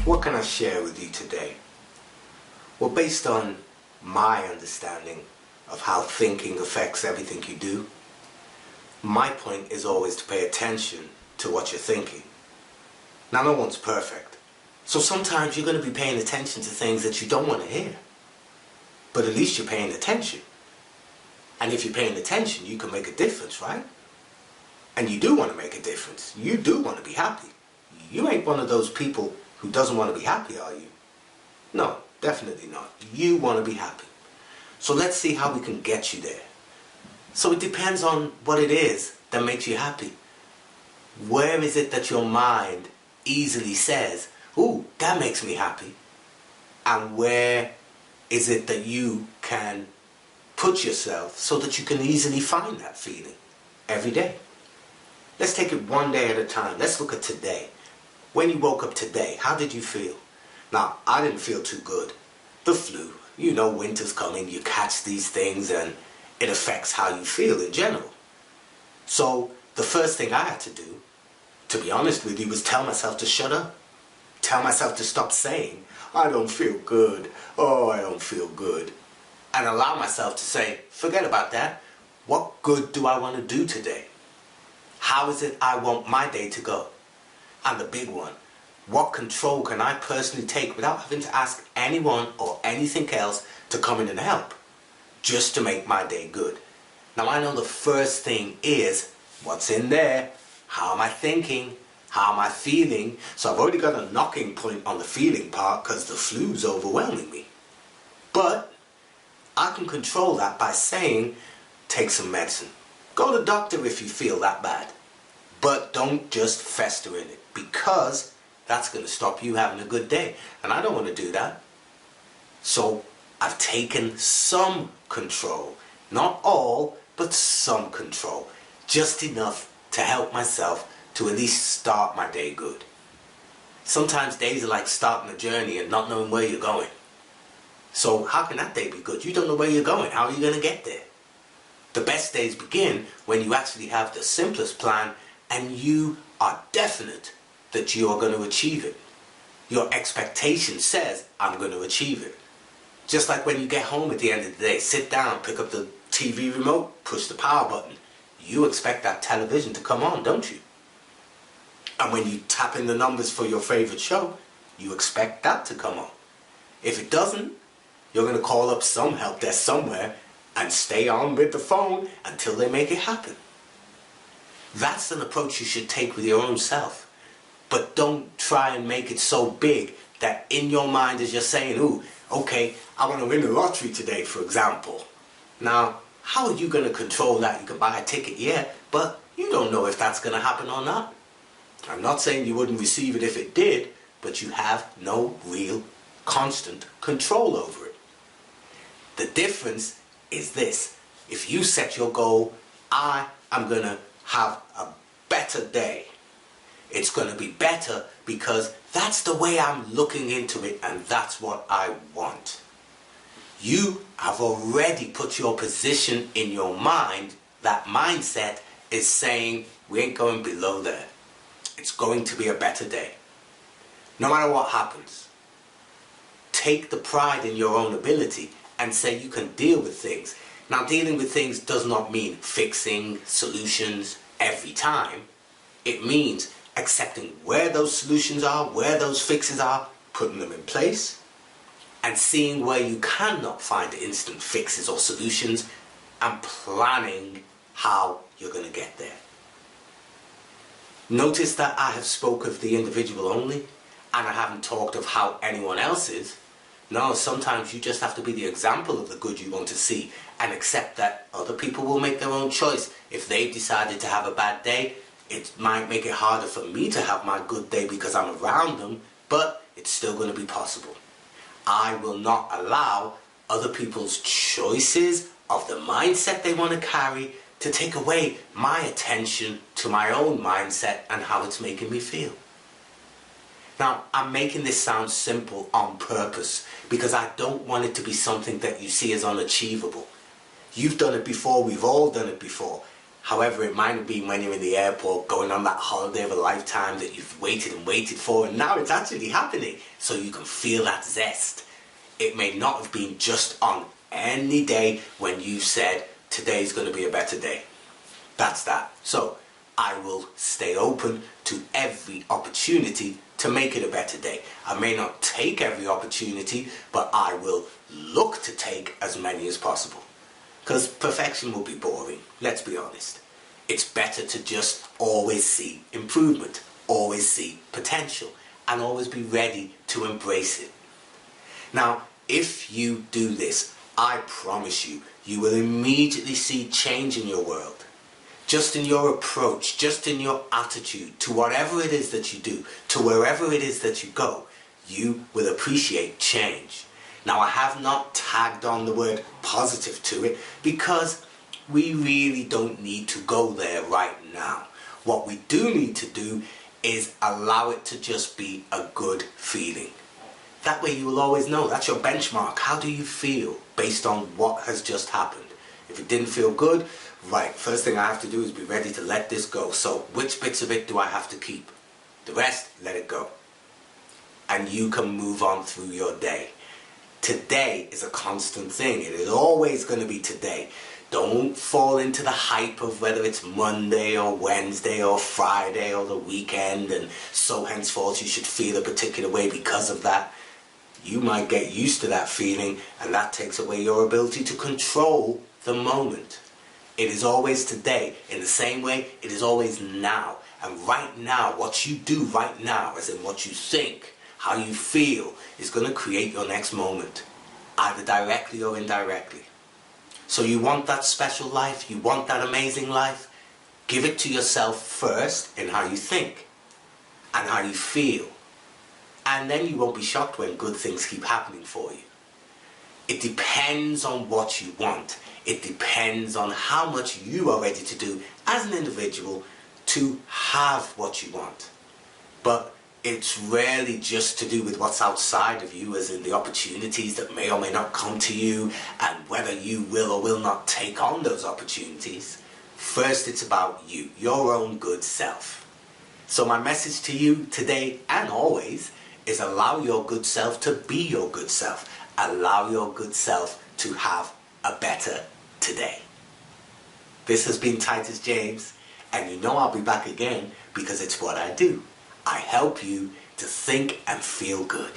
What can I share with you today? Well, based on my understanding of how thinking affects everything you do, my point is always to pay attention to what you're thinking. Now, no one's perfect, so sometimes you're going to be paying attention to things that you don't want to hear. But at least you're paying attention. And if you're paying attention, you can make a difference, right? And you do want to make a difference. You do want to be happy. You ain't one of those people who doesn't want to be happy, are you? No, definitely not. You want to be happy. So let's see how we can get you there. So it depends on what it is that makes you happy. Where is it that your mind easily says, ooh, that makes me happy? And where is it that you can put yourself so that you can easily find that feeling every day? Let's take it one day at a time. Let's look at today. When you woke up today, how did you feel? Now, I didn't feel too good. The flu, you know, winter's coming, you catch these things and it affects how you feel in general. So the first thing I had to do, to be honest with you, was tell myself to shut up. Tell myself to stop saying, I don't feel good. Oh, I don't feel good. And allow myself to say, forget about that. What good do I want to do today? How is it I want my day to go? And the big one, what control can I personally take without having to ask anyone or anything else to come in and help, just to make my day good? Now, I know the first thing is, what's in there? How am I thinking? How am I feeling? So I've already got a knocking point on the feeling part because the flu's overwhelming me. But I can control that by saying, take some medicine. Go to the doctor if you feel that bad. But don't just fester in it, because that's going to stop you having a good day. And I don't want to do that. So I've taken some control. Not all, but some control. Just enough to help myself to at least start my day good. Sometimes days are like starting a journey and not knowing where you're going. So how can that day be good? You don't know where you're going. How are you going to get there? The best days begin when you actually have the simplest plan and you are definite that you are going to achieve it. Your expectation says, I'm going to achieve it. Just like when you get home at the end of the day, sit down, pick up the TV remote, push the power button. You expect that television to come on, don't you? And when you tap in the numbers for your favorite show, you expect that to come on. If it doesn't, you're going to call up some help desk somewhere and stay on with the phone until they make it happen. That's an approach you should take with your own self. But don't try and make it so big that in your mind as you're saying, ooh, okay, I want to win the lottery today, for example. Now, how are you going to control that? You can buy a ticket, yeah, but you don't know if that's going to happen or not. I'm not saying you wouldn't receive it if it did, but you have no real constant control over it. The difference is this. If you set your goal, I am going to have a better day. It's going to be better because that's the way I'm looking into it and that's what I want. You have already put your position in your mind. That mindset is saying we ain't going below there. It's going to be a better day. No matter what happens. Take the pride in your own ability and say you can deal with things. Now, dealing with things does not mean fixing solutions every time. It means accepting where those solutions are, where those fixes are, putting them in place, and seeing where you cannot find instant fixes or solutions, and planning how you're going to get there. Notice that I have spoke of the individual only, and I haven't talked of how anyone else is. No, sometimes you just have to be the example of the good you want to see and accept that other people will make their own choice. If they've decided to have a bad day, it might make it harder for me to have my good day because I'm around them, but it's still going to be possible. I will not allow other people's choices of the mindset they want to carry to take away my attention to my own mindset and how it's making me feel. Now, I'm making this sound simple on purpose because I don't want it to be something that you see as unachievable. You've done it before, we've all done it before. However, it might have been when you're in the airport going on that holiday of a lifetime that you've waited and waited for, and now it's actually happening, so you can feel that zest. It may not have been just on any day when you said, today's going to be a better day. That's that. So I will stay open to every opportunity to make it a better day. I may not take every opportunity, but I will look to take as many as possible. Because perfection will be boring, let's be honest. It's better to just always see improvement, always see potential, and always be ready to embrace it. Now, if you do this, I promise you, you will immediately see change in your world. Just in your approach, just in your attitude to whatever it is that you do, to wherever it is that you go, you will appreciate change. Now, I have not tagged on the word positive to it because we really don't need to go there right now. What we do need to do is allow it to just be a good feeling. That way you will always know, that's your benchmark. How do you feel based on what has just happened? If it didn't feel good, right, first thing I have to do is be ready to let this go. So which bits of it do I have to keep? The rest, let it go. And you can move on through your day. Today is a constant thing. It is always going to be today. Don't fall into the hype of whether it's Monday or Wednesday or Friday or the weekend, and so henceforth you should feel a particular way because of that. You might get used to that feeling, and that takes away your ability to control the moment. It is always today. In the same way, it is always now. And right now, what you do right now, as in what you think, how you feel, is going to create your next moment, either directly or indirectly. So you want that special life, you want that amazing life, give it to yourself first in how you think and how you feel. And then you won't be shocked when good things keep happening for you. It depends on what you want. It depends on how much you are ready to do as an individual to have what you want. But it's rarely just to do with what's outside of you, as in the opportunities that may or may not come to you and whether you will or will not take on those opportunities. First, it's about you, your own good self. So my message to you today and always is allow your good self to be your good self. Allow your good self to have a better today. This has been Titus James, and you know I'll be back again because it's what I do. I help you to think and feel good.